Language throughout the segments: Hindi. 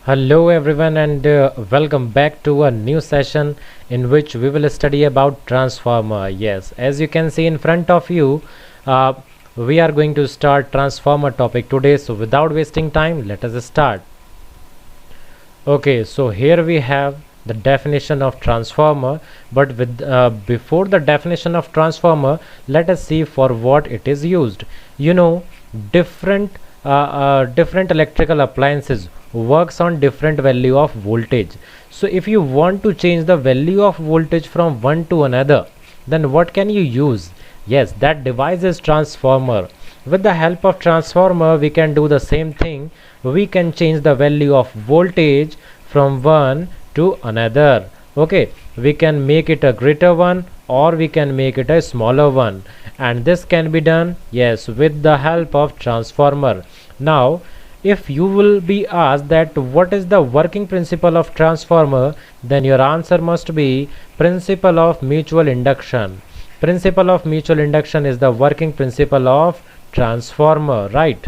Hello everyone and welcome back to a new session in which we will study about transformer. Yes, as you can see in front of you, uh, we are going to start transformer topic today. So without wasting time, let us start. Okay, so here we have the definition of transformer, but with before the definition of transformer, let us see for what it is used. You know, different different electrical appliances works on different value of voltage. So if you want to change the value of voltage from one to another, then what can you use? Yes, that device is transformer. With the help of transformer, we can do the same thing. We can change the value of voltage from one to another. Okay, we can make it a greater one or we can make it a smaller one, and this can be done, yes, with the help of transformer. Now if you will be asked that what is the working principle of transformer, then your answer must be principle of mutual induction. Principle of mutual induction is the working principle of transformer, right?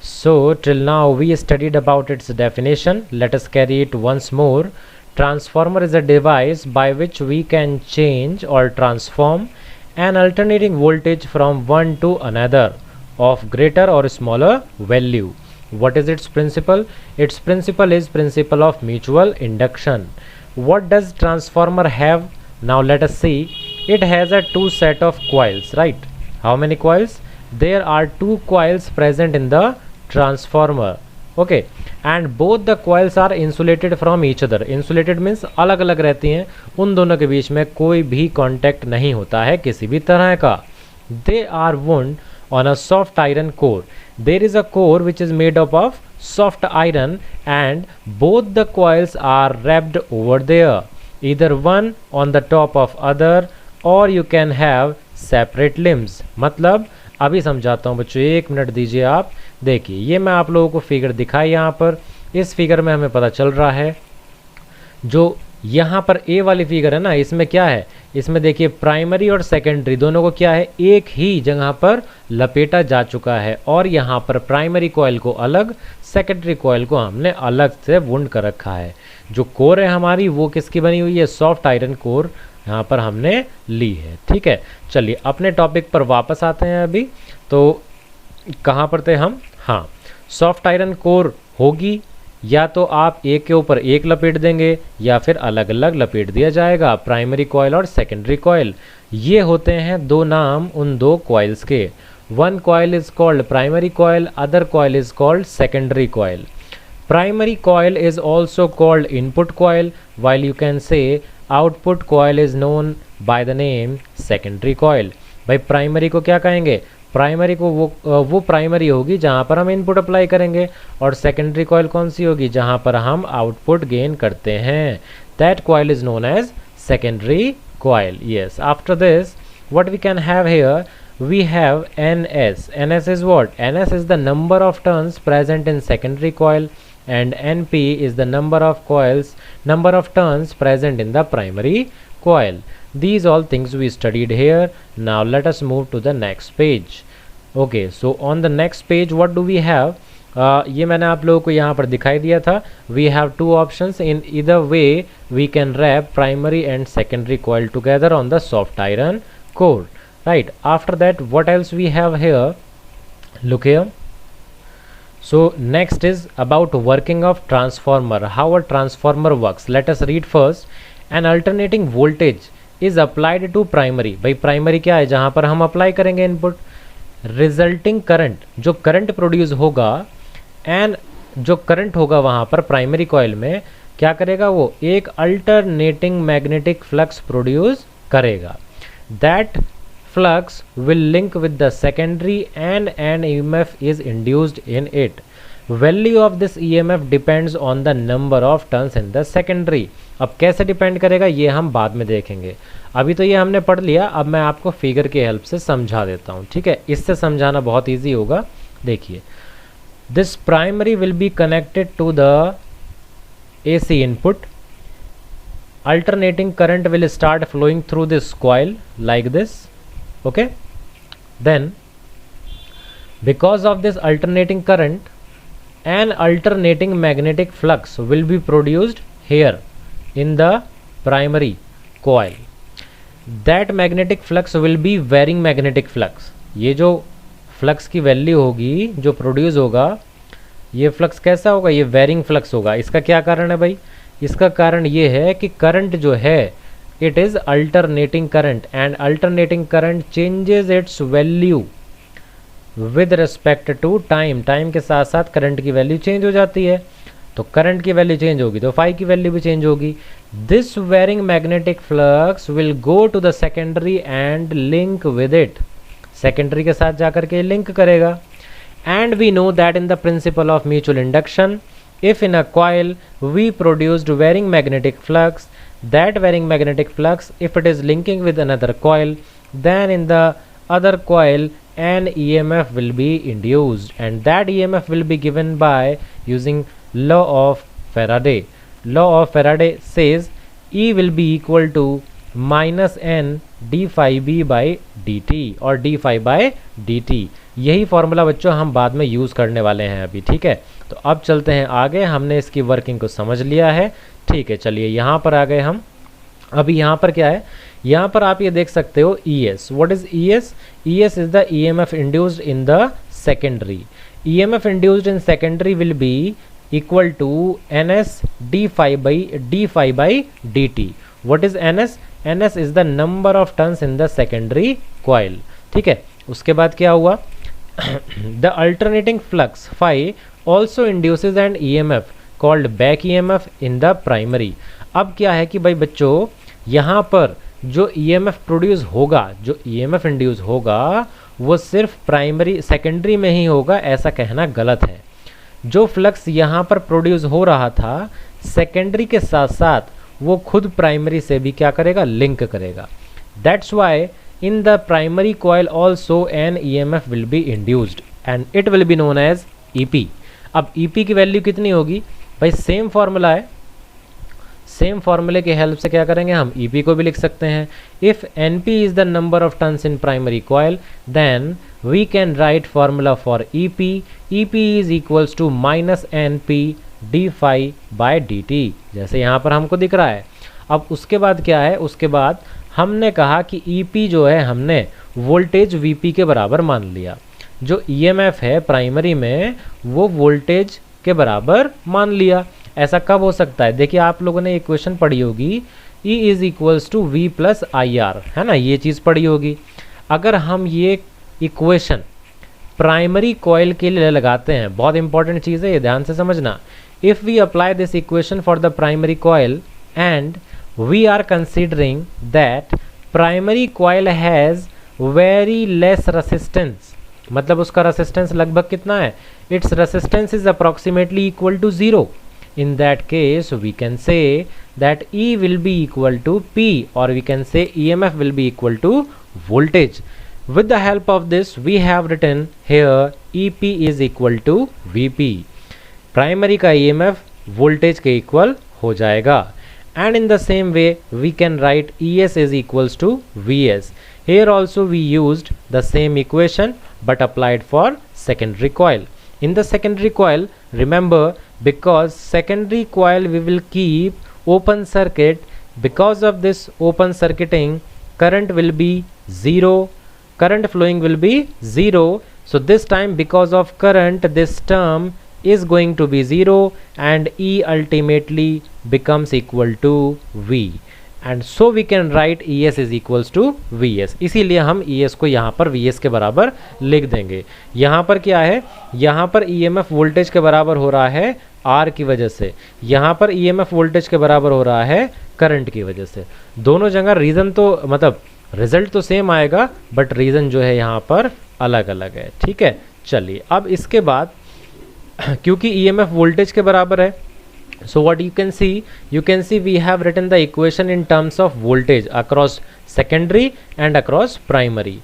So till now we studied about its definition. Let us carry it once more. Transformer is a device by which we can change or transform an alternating voltage from one to another of greater or smaller value. What is its principle? Its principle is principle of mutual induction. What does transformer have? Now let us see. It has a two set of coils, right? How many coils? There are two coils present in the transformer. Okay, and both the coils are insulated from each other. Insulated means अलग अलग रहती हैं, उन दोनों के बीच में कोई भी कांटेक्ट नहीं होता है किसी भी तरह का. They are wound on a soft iron core. There is a core which is made up of soft iron and both the coils are wrapped over there, either one on the top of other or you can have separate limbs. मतलब अभी समझाता हूँ बच्चों, एक मिनट दीजिए आप. देखिए ये मैं आप लोगों को फिगर दिखाई यहाँ पर. इस फिगर में हमें पता चल रहा है जो यहाँ पर ए वाली फिगर है ना, इसमें क्या है, इसमें देखिए प्राइमरी और सेकेंडरी दोनों को क्या है, एक ही जगह पर लपेटा जा चुका है और यहाँ पर प्राइमरी कॉइल को अलग, सेकेंडरी कॉइल को हमने अलग से वुंड कर रखा है. जो कोर है हमारी वो किसकी बनी हुई है, सॉफ्ट आयरन कोर यहाँ पर हमने ली है. ठीक है, चलिए अपने टॉपिक पर वापस आते हैं. अभी तो कहाँ पर थे हम? हाँ, सॉफ्ट आयरन कोर होगी, या तो आप एक के ऊपर एक लपेट देंगे या फिर अलग अलग लपेट दिया जाएगा, प्राइमरी कॉइल और सेकेंडरी कॉइल. ये होते हैं दो नाम उन दो कॉइल्स के. One coil is called primary coil, other coil is called secondary coil. Primary coil is also called input coil, while you can say output coil is known by the name secondary coil. भाई प्राइमरी को क्या कहेंगे? प्राइमरी को वो प्राइमरी होगी जहाँ पर हम इनपुट अप्लाई करेंगे, और सेकेंडरी कॉइल कौन सी होगी? जहाँ पर हम आउटपुट गेन करते हैं. That coil is known as secondary coil. Yes, after this what we can have here, we have ns. Ns is what? Ns is the number of turns present in secondary coil and np is the number of turns present in the primary coil. These all things we studied here. Now let us move to the next page. Okay, so on the next page what do we have? ये मैंने आप लोगों को यहाँ पर दिखाई दिया था. We have two options. In either way we can wrap primary and secondary coil together on the soft iron core, right? After that what else we have here? Look here. So next is about working of transformer, how a transformer works. Let us read first. An alternating voltage is applied to primary. भाई प्राइमरी क्या है? जहाँ पर हम अप्लाई करेंगे इनपुट. रिजल्टिंग करंट, जो करंट प्रोड्यूस होगा, एंड जो करंट होगा वहाँ पर प्राइमरी कॉइल में क्या करेगा? वो एक अल्टरनेटिंग मैग्नेटिक फ्लक्स प्रोड्यूस करेगा. That flux will link with the secondary and an EMF is induced in it. Value of this EMF depends on the number of turns in the secondary. अब कैसे डिपेंड करेगा ये हम बाद में देखेंगे. अभी तो ये हमने पढ़ लिया, अब मैं आपको फिगर के हेल्प से समझा देता हूँ. ठीक है, इससे समझाना बहुत ईजी होगा. देखिए, this primary will be connected to the AC input. Alternating current will start flowing through this coil like this. Okay, then because of this alternating current an alternating magnetic flux will be produced here in the primary coil. That magnetic flux will be varying magnetic flux. ये जो फ्लक्स की वैल्यू होगी जो प्रोड्यूस होगा, ये फ्लक्स कैसा होगा, ये वेरिंग फ्लक्स होगा। इसका क्या कारण है भाई, इसका कारण ये है कि करंट जो है it is alternating current and alternating current changes its value with respect to time. Time के साथ साथ करंट की वैल्यू चेंज हो जाती है, तो करंट की वैल्यू चेंज होगी तो फाई की वैल्यू भी चेंज होगी। This varying magnetic flux will go to the secondary and link with it. Secondary के साथ जाकर के लिंक करेगा। And we know that in the principle of mutual induction, if in a coil we produced varying magnetic flux, that varying magnetic flux, if it is linking with another coil, then in the other coil an EMF will be induced, and that EMF will be given by using law of Faraday. Law of Faraday says E will be equal to minus n d phi b by dt और d phi by dt। यही फॉर्मूला बच्चों हम बाद में यूज़ करने वाले हैं अभी, ठीक है। तो अब चलते हैं आगे, हमने इसकी वर्किंग को समझ लिया है, ठीक है। चलिए यहाँ पर आ गए हम। अभी यहाँ पर क्या है, यहाँ पर आप ये देख सकते हो E S. What is E S? E S is the E M F induced in the secondary. E M F induced in secondary will be equal to N S D phi by D T. What is N S? N S is the number of turns in the secondary coil, ठीक है। उसके बाद क्या हुआ, the alternating flux phi also induces an EMF called back EMF in the primary। अब क्या है कि भाई बच्चों यहाँ पर जो EMF प्रोड्यूस होगा, जो EMF इंड्यूस होगा वो सिर्फ प्राइमरी सेकेंडरी में ही होगा, ऐसा कहना गलत है। जो फ्लक्स यहाँ पर प्रोड्यूस हो रहा था सेकेंडरी के साथ साथ वो खुद प्राइमरी से भी क्या करेगा, लिंक करेगा। That's why in the primary coil also an EMF will be induced and it will be known as EP। अब EP की वैल्यू कितनी होगी भाई, सेम फॉर्मूला है, सेम फॉर्मूले की हेल्प से क्या करेंगे हम EP को भी लिख सकते हैं। If NP is the number of turns in primary coil then we can write formula for EP। EP is equals to minus NP d phi by dt, जैसे यहाँ पर हमको दिख रहा है। अब उसके बाद क्या है, उसके बाद हमने कहा कि EP जो है हमने वोल्टेज VP के बराबर मान लिया। जो EMF है प्राइमरी में वो वोल्टेज के बराबर मान लिया। ऐसा कब हो सकता है, देखिए आप लोगों ने इक्वेशन पढ़ी होगी E is equals to V plus IR, है ना, ये चीज़ पढ़ी होगी। अगर हम ये इक्वेशन प्राइमरी कॉइल के लिए लगाते हैं, बहुत इंपॉर्टेंट चीज़ है ये, ध्यान से समझना। If we apply this equation for the primary coil and we are considering that primary coil has very less resistance, मतलब उसका रेसिस्टेंस लगभग कितना है, its resistance is approximately equal to 0। in that case we can say that E will be equal to P or we can say EMF will be equal to voltage। with the help of this we have written here EP is equal to VP। Primary का EMF वोल्टेज के इक्वल हो जाएगा। And in the same way we can write ES is equals to VS। Here also we used the same equation but applied for secondary coil। In the secondary coil, remember because secondary coil we will keep open circuit, because of this open circuiting current will be 0, current flowing will be 0। So this time because of current this term is going to be 0 and E ultimately becomes equal to V and so we can write ES is equals to VS। इसीलिए हम ES को यहाँ पर VS के बराबर लिख देंगे। यहाँ पर क्या है, यहाँ पर EMF वोल्टेज के बराबर हो रहा है R की वजह से, यहाँ पर EMF वोल्टेज के बराबर हो रहा है करंट की वजह से। दोनों जगह रीज़न तो मतलब रिजल्ट तो सेम आएगा बट रीज़न जो है यहाँ पर अलग अलग है, ठीक है। चलिए अब इसके बाद क्योंकि EMF वोल्टेज के बराबर है, so what you can see we have written the equation in terms of voltage across secondary and across primary।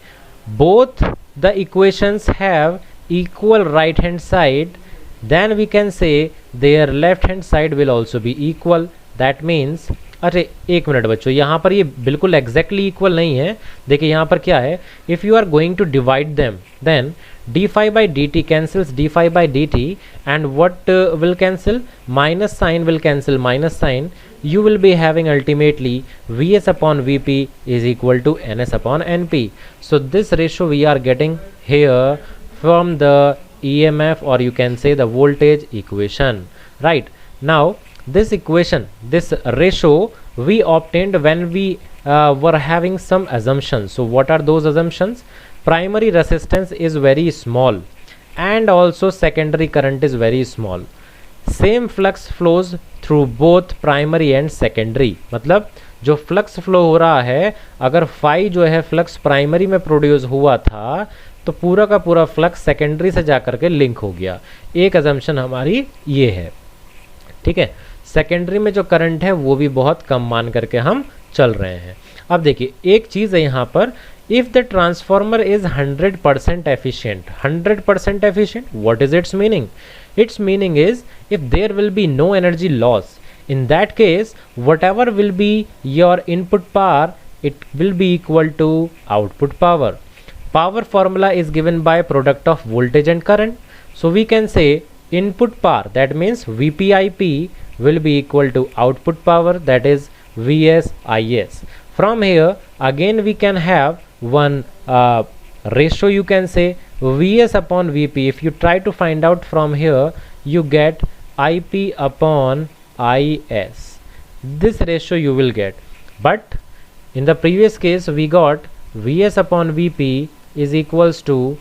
both the equations have equal right hand side, then we can say their left hand side will also be equal। that means अरे एक मिनट बच्चों, यहाँ पर ये बिल्कुल एग्जैक्टली इक्वल नहीं है। देखिए यहाँ पर क्या है, if you are going to divide them then d phi by dt cancels d phi by dt, and what will cancel? Minus sign will cancel minus sign. You will be having ultimately Vs upon Vp is equal to Ns upon Np. So this ratio we are getting here from the EMF, or you can say the voltage equation, right? Now this equation, this ratio we obtained when we were having some assumptions. So what are those assumptions? Primary resistance is very small and also secondary current is very small. Same flux flows through both primary and secondary. मतलब जो फ्लक्स फ्लो हो रहा है, अगर फाई जो है फ्लक्स प्राइमरी में प्रोड्यूस हुआ था तो पूरा का पूरा फ्लक्स सेकेंडरी से जाकर के लिंक हो गया. एक अजम्पशन हमारी ये है, ठीक है. सेकेंडरी में जो करंट है वो भी बहुत कम मान करके हम चल रहे हैं. अब देखिए एक चीज़ है यहाँ पर, if the transformer is 100% efficient, 100% efficient, what is its meaning? Its meaning is if there will be no energy loss, in that case whatever will be your input power, it will be equal to output power. Power formula is given by product of voltage and current. So we can say input power, that means VPIP, will be equal to output power, that is VSIS. From here again we can have one ratio, you can say Vs upon Vp. If you try to find out from here, you get Ip upon Is. This ratio you will get. But in the previous case we got Vs upon Vp is equals to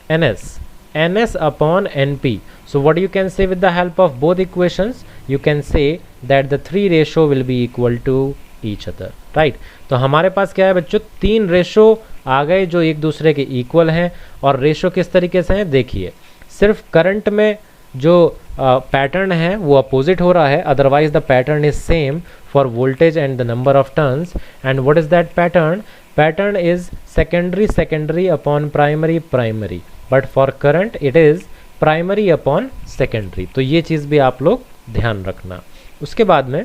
Ns. Ns upon Np. So what you can say with the help of both equations? You can say that the three ratio will be equal to each other, right? तो हमारे पास क्या है बच्चों, तीन रेशो आ गए जो एक दूसरे के इक्वल हैं. और रेशो किस तरीके से हैं देखिए, सिर्फ करंट में जो पैटर्न है वो अपोजिट हो रहा है, otherwise the pattern is same for voltage and the number of turns. And what is that pattern? Pattern is secondary secondary upon primary primary, but for current it is primary upon secondary. तो ये चीज़ भी आप लोग ध्यान रखना. उसके बाद में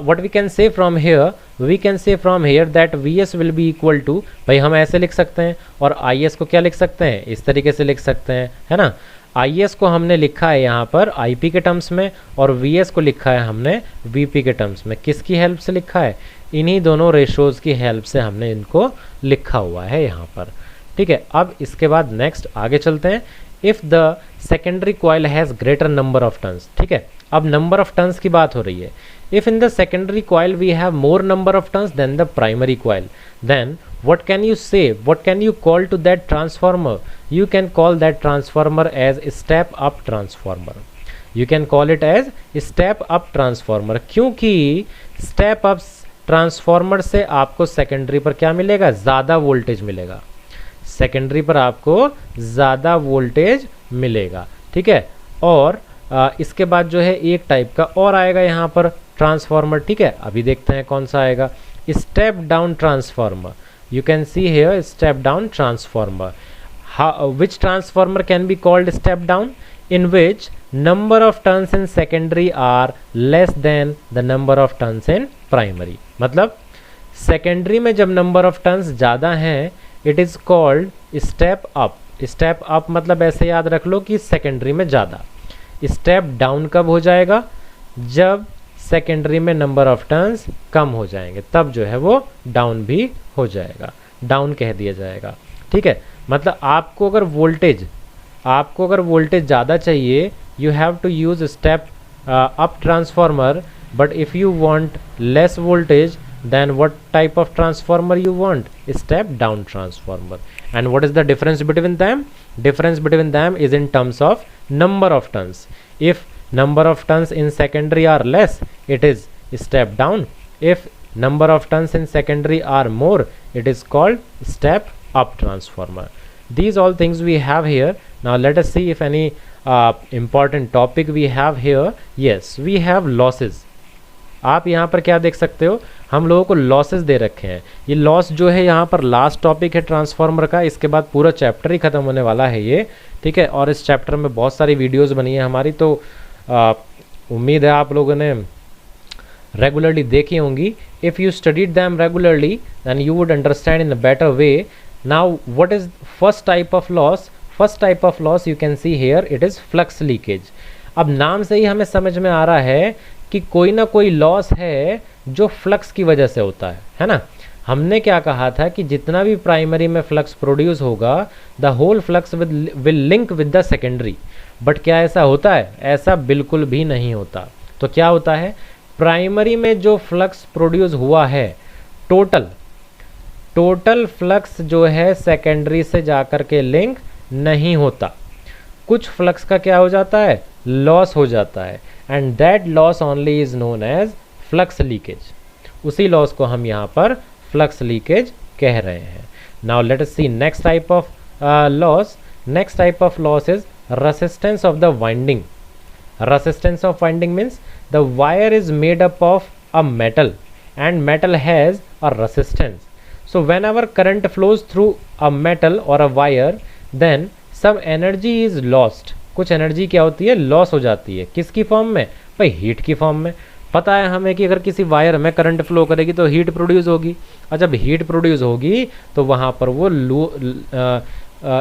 what we can say from here, we can say from here that Vs will be equal to, भाई हम ऐसे लिख सकते हैं, और Is को क्या लिख सकते हैं, इस तरीके से लिख सकते हैं, है ना. Is को हमने लिखा है यहाँ पर Ip के टर्म्स में, और Vs को लिखा है हमने Vp के टर्म्स में. किसकी हेल्प से लिखा है? इन्हीं दोनों रेशोज़ की हेल्प से हमने इनको लिखा हुआ है यहाँ पर, ठीक है. अब इसके बाद नेक्स्ट आगे चलते हैं. If the secondary coil has greater number of turns, ठीक है. अब नंबर ऑफ टर्न्स की बात हो रही है. If in the secondary coil we have more number of turns than the primary coil, then what can you say? What can you call to that transformer? You can call that transformer as a step up transformer. You can call it as step up transformer. क्योंकि step up ट्रांसफॉर्मर से आपको सेकेंडरी पर क्या मिलेगा? ज़्यादा वोल्टेज मिलेगा. सेकेंडरी पर आपको ज़्यादा वोल्टेज मिलेगा, ठीक है. और इसके बाद जो है एक टाइप का और आएगा यहाँ पर ट्रांसफॉर्मर, ठीक है. अभी देखते हैं कौन सा आएगा. Step down transformer. You can see here step down transformer. Which transformer can be called step down? In which number of turns in secondary are less than the number of turns in primary. मतलब सेकेंडरी में जब नंबर ऑफ टर्न्स ज़्यादा हैं, it is called step up. Step up मतलब ऐसे याद रख लो कि सेकेंडरी में ज़्यादा. स्टेप डाउन कब हो जाएगा? जब सेकेंडरी में नंबर ऑफ टर्न्स कम हो जाएंगे, तब जो है वो डाउन भी हो जाएगा, डाउन कह दिया जाएगा, ठीक है. मतलब आपको अगर वोल्टेज ज़्यादा चाहिए, you have to use step up transformer. But if you want less voltage, then what type of transformer you want? Step down transformer. And what is the difference between them? Difference between them is in terms of number of turns. If number of turns in secondary are less, it is step down. If number of turns in secondary are more, it is called step up transformer. These all things we have here. Now let us see if any important topic we have here. Yes, we have losses. आप यहाँ पर क्या देख सकते हो, हम लोगों को लॉसेस दे रखे हैं. ये लॉस जो है यहाँ पर लास्ट टॉपिक है ट्रांसफार्मर का. इसके बाद पूरा चैप्टर ही ख़त्म होने वाला है ये, ठीक है. और इस चैप्टर में बहुत सारी वीडियोस बनी है हमारी, तो उम्मीद है आप लोगों ने रेगुलरली देखी होंगी. If you studied them regularly, then you would understand in a better way Now what is first type of loss? First type of loss you can see here, it is flux leakage. अब नाम से ही हमें समझ में आ रहा है कि कोई ना कोई लॉस है जो फ्लक्स की वजह से होता है ना। हमने क्या कहा था कि जितना भी प्राइमरी में फ्लक्स प्रोड्यूस होगा, the whole flux will link with the secondary. But क्या ऐसा होता है? ऐसा बिल्कुल भी नहीं होता। तो क्या होता है, प्राइमरी में जो फ्लक्स प्रोड्यूस हुआ है, टोटल फ्लक्स जो है सेकेंडरी से जाकर के लिंक नहीं होता। कुछ फ्लक्स का क्या हो जाता है? लॉस हो जाता है, and that loss only is known as flux leakage. उसी लॉस को हम यहाँ पर फ्लक्स लीकेज कह रहे हैं। Now let us see next type of loss. Next type of loss is resistance of the winding. Resistance of winding means the wire is made up of a metal and metal has a resistance. So whenever current flows through a metal or a wire, then some energy is lost. कुछ एनर्जी क्या होती है? लॉस हो जाती है। किसकी फॉर्म में? भाई हीट की फॉर्म में। पता है हमें कि अगर किसी वायर में करंट फ्लो करेगी तो हीट प्रोड्यूस होगी, और जब हीट प्रोड्यूस होगी तो वहाँ पर वो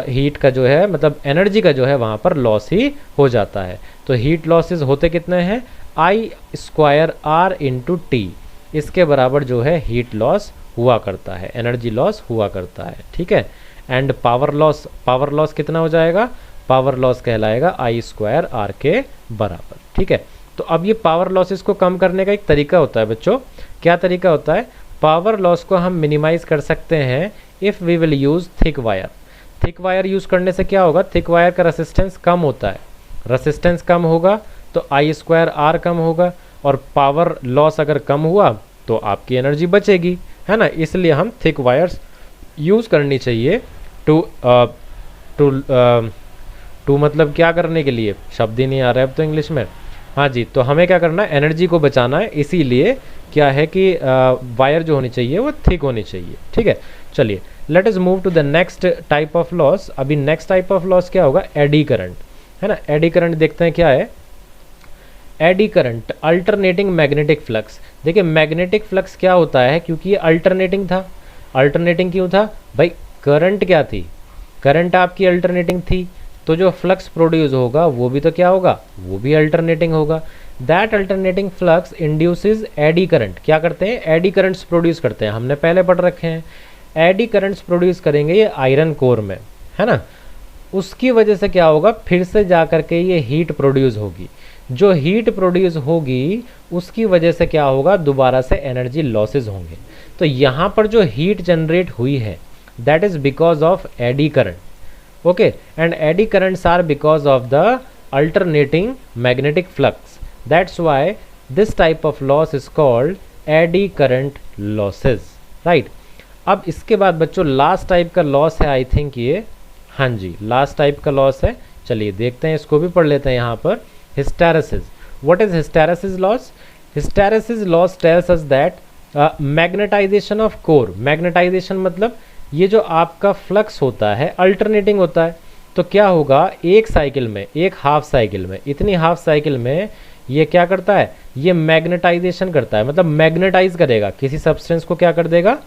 हीट का जो है, मतलब एनर्जी का जो है वहाँ पर लॉस ही हो जाता है। तो हीट लॉसेस होते कितने हैं? I² R इंटू टी, इसके बराबर जो है हीट लॉस हुआ करता है, एनर्जी लॉस हुआ करता है। ठीक है। एंड पावर लॉस कितना हो जाएगा? पावर लॉस कहलाएगा I² R के बराबर। ठीक है। तो अब ये पावर लॉसेस को कम करने का एक तरीका होता है बच्चों। क्या तरीका होता है? पावर लॉस को हम मिनिमाइज कर सकते हैं if we will use thick wire. Thick wire use करने से क्या होगा? थिक वायर का रेसिस्टेंस कम होता है। रेसिस्टेंस कम होगा तो I² R कम होगा, और पावर लॉस अगर कम हुआ तो आपकी एनर्जी बचेगी, है ना। इसलिए हम थिक वायर्स यूज़ करनी चाहिए टू मतलब क्या करने के लिए? शब्द ही नहीं आ रहा है अब तो इंग्लिश में। हाँ जी, तो हमें क्या करना है? एनर्जी को बचाना है। इसीलिए क्या है कि वायर जो होनी चाहिए वो थिक होनी चाहिए। ठीक है। चलिए let us move to the next type of loss. अभी नेक्स्ट टाइप ऑफ लॉस क्या होगा? एडी करंट, है ना। एडी करंट देखते हैं क्या है। Eddy current, alternating magnetic flux. देखिए मैग्नेटिक फ्लक्स क्या होता है, क्योंकि ये अल्टरनेटिंग था। अल्टरनेटिंग क्यों था भाई? करंट क्या थी? करंट आपकी अल्टरनेटिंग थी, तो जो फ्लक्स प्रोड्यूस होगा वो भी तो क्या होगा? वो भी अल्टरनेटिंग होगा। That alternating flux induces eddy current. क्या करते हैं? एडी करंट्स प्रोड्यूस करते हैं। हमने पहले पढ़ रखे हैं। एडी करंट्स प्रोड्यूस करेंगे ये आयरन कोर में, है ना। उसकी वजह से क्या होगा? फिर से जा करके ये हीट प्रोड्यूस होगी। जो हीट प्रोड्यूस होगी उसकी वजह से क्या होगा? दोबारा से एनर्जी लॉसेज होंगे। तो यहाँ पर जो हीट जनरेट हुई है that is because of eddy current. Okay, and eddy currents are because of the alternating magnetic flux. That's why this type of loss is called eddy current losses, right. अब इसके बाद बच्चों लास्ट टाइप का लॉस है, आई थिंक ये, हाँ जी लास्ट टाइप का लॉस है। चलिए देखते हैं, इसको भी पढ़ लेते हैं यहाँ पर। Hysteresis. What is hysteresis loss? Hysteresis loss tells us that magnetization of core. Magnetization मतलब ये जो आपका फ्लक्स होता है अल्टरनेटिंग होता है। तो क्या होगा? एक साइकिल में, एक हाफ साइकिल में, इतनी हाफ साइकिल में ये क्या करता है? ये मैग्नेटाइजेशन करता है, मतलब मैग्नेटाइज करेगा किसी सब्सटेंस को। क्या कर देगा?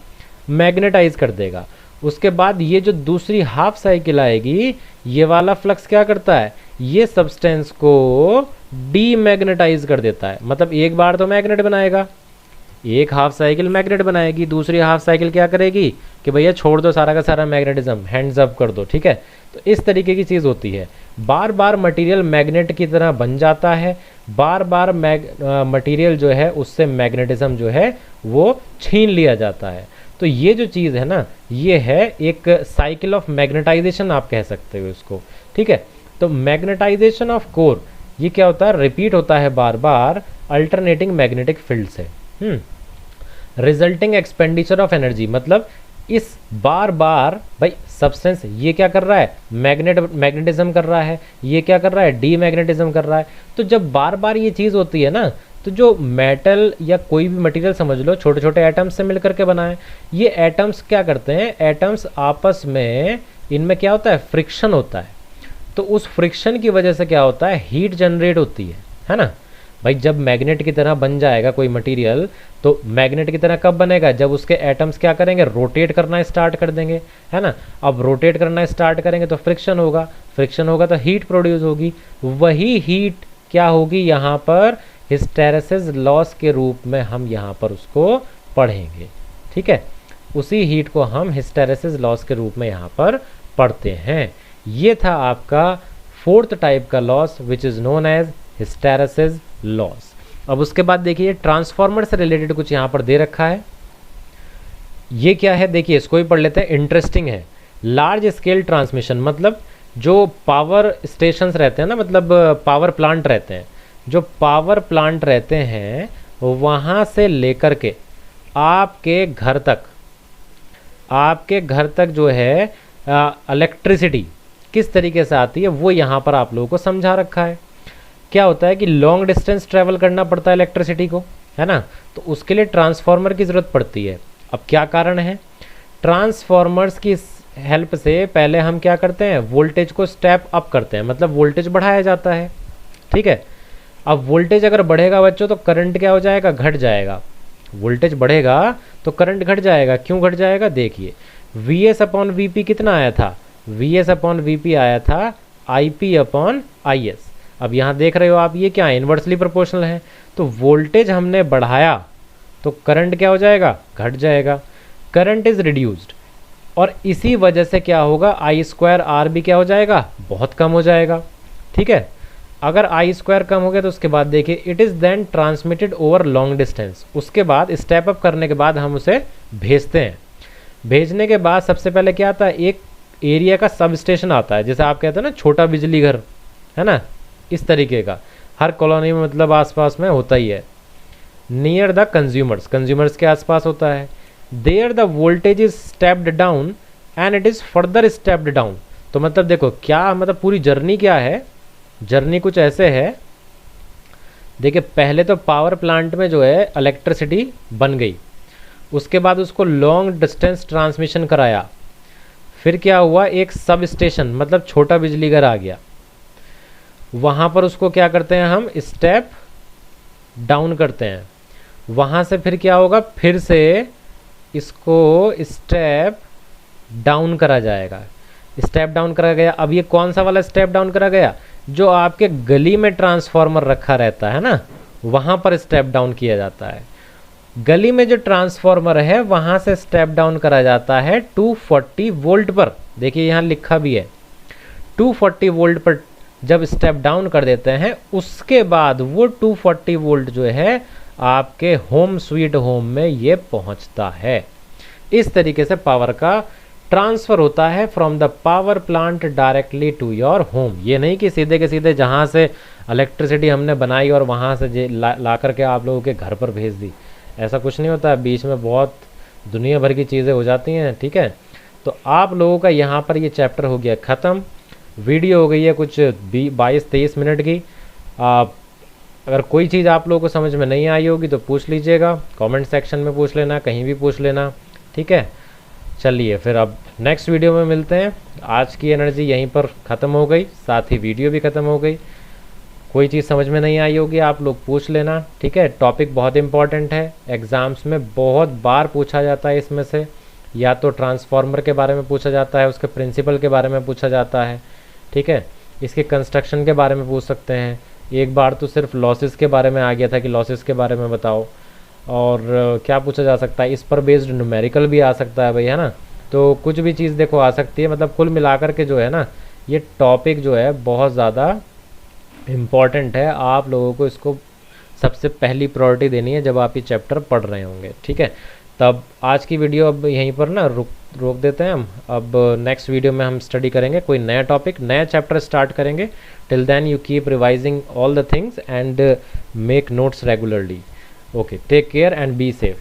मैग्नेटाइज कर देगा। उसके बाद ये जो दूसरी हाफ साइकिल आएगी, ये वाला फ्लक्स क्या करता है? ये सब्सटेंस को डीमैग्नेटाइज कर देता है। मतलब एक बार तो मैग्नेट बनाएगा, एक हाफ साइकिल मैग्नेट बनाएगी, दूसरी हाफ साइकिल क्या करेगी कि भैया छोड़ दो सारा का सारा मैग्नेटिज्म, हैंड्स अप कर दो। ठीक है। तो इस तरीके की चीज़ होती है। बार बार मटेरियल मैग्नेट की तरह बन जाता है, बार बार मटेरियल जो है उससे मैग्नेटिज्म जो है वो छीन लिया जाता है। तो ये जो चीज़ है ना, ये है एक साइकिल ऑफ मैग्नेटाइजेशन, आप कह सकते हो इसको। ठीक है। तो मैग्नेटाइजेशन ऑफ कोर ये क्या होता है? रिपीट होता है बार बार अल्टरनेटिंग मैग्नेटिक फील्ड से। रिजल्टिंग एक्सपेंडिचर ऑफ एनर्जी, मतलब इस बार बार भाई सब्सटेंस ये क्या कर रहा है? मैग्नेटिज्म कर रहा है, ये क्या कर रहा है? डीमैग्नेटिज्म कर रहा है। तो जब बार बार ये चीज़ होती है ना, तो जो मेटल या कोई भी मटेरियल समझ लो, छोटे छोटे एटम्स से मिलकर के बना है। ये एटम्स क्या करते हैं? एटम्स आपस में, इनमें क्या होता है? फ्रिक्शन होता है। तो उस फ्रिक्शन की वजह से क्या होता है? हीट जनरेट होती है ना। भाई जब मैग्नेट की तरह बन जाएगा कोई मटेरियल, तो मैग्नेट की तरह कब बनेगा, जब उसके एटम्स क्या करेंगे, रोटेट करना स्टार्ट कर देंगे, है ना। अब रोटेट करना स्टार्ट करेंगे तो फ्रिक्शन होगा, फ्रिक्शन होगा तो हीट प्रोड्यूस होगी, वही हीट क्या होगी यहाँ पर, हिस्टेरेसिस लॉस के रूप में हम यहाँ पर उसको पढ़ेंगे, ठीक है। उसी हीट को हम हिस्टेरेसिस लॉस के रूप में यहाँ पर पढ़ते हैं। ये था आपका फोर्थ टाइप का loss which is known as hysteresis loss. अब उसके बाद देखिए ट्रांसफार्मर से रिलेटेड कुछ यहाँ पर दे रखा है। ये क्या है, देखिए इसको भी पढ़ लेते हैं, इंटरेस्टिंग है। लार्ज स्केल ट्रांसमिशन, मतलब जो पावर स्टेशंस रहते हैं ना, मतलब पावर प्लांट रहते हैं, जो पावर प्लांट रहते हैं वहाँ से लेकर के आपके घर तक जो है इलेक्ट्रिसिटी किस तरीके से आती है, वो यहाँ पर आप लोगों को समझा रखा है। क्या होता है कि लॉन्ग डिस्टेंस ट्रैवल करना पड़ता है इलेक्ट्रिसिटी को, है ना, तो उसके लिए ट्रांसफार्मर की ज़रूरत पड़ती है। अब क्या कारण है, ट्रांसफार्मर्स की हेल्प से पहले हम क्या करते हैं, वोल्टेज को स्टेप अप करते हैं, मतलब वोल्टेज बढ़ाया जाता है, ठीक है। अब वोल्टेज अगर बढ़ेगा बच्चों तो करंट क्या हो जाएगा, घट जाएगा। वोल्टेज बढ़ेगा तो करंट घट जाएगा, क्यों घट जाएगा, देखिए V S upon V P कितना आया था, V S upon V P आया था I P upon I S. अब यहाँ देख रहे हो आप, ये क्या है, इन्वर्सली प्रोपोर्शनल है, तो वोल्टेज हमने बढ़ाया तो करंट क्या हो जाएगा, घट जाएगा, करंट इज रिड्यूस्ड, और इसी वजह से क्या होगा, आई स्क्वायर आर भी क्या हो जाएगा, बहुत कम हो जाएगा, ठीक है। अगर आई स्क्वायर कम हो गया तो उसके बाद देखिए it is then transmitted over long distance, उसके बाद स्टेप अप करने के बाद हम उसे भेजते हैं। भेजने के बाद सबसे पहले क्या आता है, एक एरिया का सब स्टेशन आता है, जैसे आप कहते हैं ना छोटा बिजली घर, है ना, इस तरीके का हर कॉलोनी में मतलब आसपास में होता ही है। नियर द कंज्यूमर्स, कंज्यूमर्स के आसपास होता है। There the voltage is stepped down and it is further stepped down. तो मतलब देखो क्या, मतलब पूरी जर्नी क्या है, जर्नी कुछ ऐसे है, देखिए पहले तो पावर प्लांट में जो है इलेक्ट्रिसिटी बन गई, उसके बाद उसको लॉन्ग डिस्टेंस ट्रांसमिशन कराया, फिर क्या हुआ, एक सब स्टेशन मतलब छोटा बिजली घर आ गया, वहाँ पर उसको क्या करते हैं हम, स्टेप डाउन करते हैं, वहाँ से फिर क्या होगा, फिर से इसको स्टेप डाउन करा जाएगा, स्टेप डाउन करा गया। अब ये कौन सा वाला स्टेप डाउन करा गया, जो आपके गली में ट्रांसफार्मर रखा रहता है ना, वहाँ पर स्टेप डाउन किया जाता है। गली में जो ट्रांसफार्मर है वहाँ से स्टेप डाउन करा जाता है 240 वोल्ट पर, देखिए यहाँ लिखा भी है 240 वोल्ट पर जब स्टेप डाउन कर देते हैं, उसके बाद वो 240 वोल्ट जो है आपके होम स्वीट होम में ये पहुंचता है। इस तरीके से पावर का ट्रांसफ़र होता है from the power plant directly to your home. ये नहीं कि सीधे के सीधे जहाँ से इलेक्ट्रिसिटी हमने बनाई और वहाँ से ला करके आप लोगों के घर पर भेज दी, ऐसा कुछ नहीं होता है, बीच में बहुत दुनिया भर की चीज़ें हो जाती हैं, ठीक है। तो आप लोगों का यहाँ पर ये चैप्टर हो गया ख़त्म। वीडियो हो गई है कुछ 22-23 मिनट की। अगर कोई चीज़ आप लोगों को समझ में नहीं आई होगी तो पूछ लीजिएगा, कमेंट सेक्शन में पूछ लेना, कहीं भी पूछ लेना, ठीक है। चलिए फिर अब नेक्स्ट वीडियो में मिलते हैं। आज की एनर्जी यहीं पर ख़त्म हो गई, साथ ही वीडियो भी ख़त्म हो गई। कोई चीज़ समझ में नहीं आई होगी आप लोग पूछ लेना, ठीक है। टॉपिक बहुत इंपॉर्टेंट है, एग्ज़ाम्स में बहुत बार पूछा जाता है इसमें से, या तो ट्रांसफार्मर के बारे में पूछा जाता है, उसके प्रिंसिपल के बारे में पूछा जाता है, ठीक है। इसके कंस्ट्रक्शन के बारे में पूछ सकते हैं। एक बार तो सिर्फ लॉसेस के बारे में आ गया था कि लॉसेस के बारे में बताओ, और क्या पूछा जा सकता है, इस पर बेस्ड न्यूमेरिकल भी आ सकता है भाई, है ना। तो कुछ भी चीज़ देखो आ सकती है, मतलब कुल मिलाकर के जो है ना, ये टॉपिक जो है बहुत ज़्यादा इम्पॉर्टेंट है। आप लोगों को इसको सबसे पहली प्रायोरिटी देनी है जब आप ये चैप्टर पढ़ रहे होंगे, ठीक है। तब आज की वीडियो अब यहीं पर ना रोक देते हैं हम। अब नेक्स्ट वीडियो में हम स्टडी करेंगे कोई नया टॉपिक, नया चैप्टर स्टार्ट करेंगे। Till then you keep revising all the things and make notes regularly. Okay, take care and be safe.